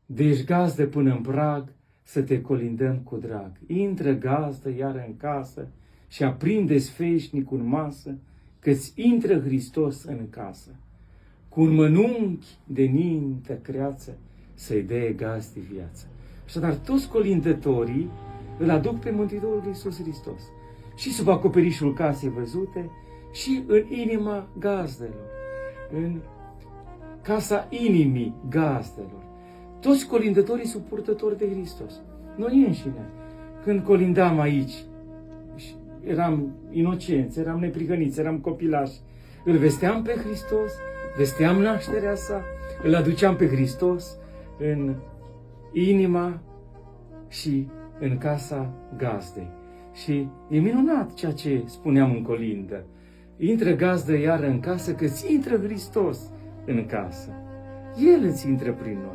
Deci gazdă până în prag, să te colindăm cu drag. Intră gazdă iară în casă și aprinde sfeșnicul în masă, că-ți intră Hristos în casă. Cu un mănunchi de nintă creață, să-i dea gazdii viață. Așadar, toți colindătorii îl aduc pe Mântuitorul Iisus Hristos. Și sub acoperișul casei văzute, și în inima gazdelor, în casa inimii gazdelor. Toți colindătorii sunt purtători de Hristos. Noi înșine, când colindam aici, eram inocenți, eram neprihăniți, eram copilași, îl vesteam pe Hristos, vesteam nașterea sa, îl aduceam pe Hristos în inima și în casa gazdei. Și e minunat ceea ce spuneam în colindă. Intră gazdă iară în casă, că-ți intră Hristos în casă. El îți intră prin noi.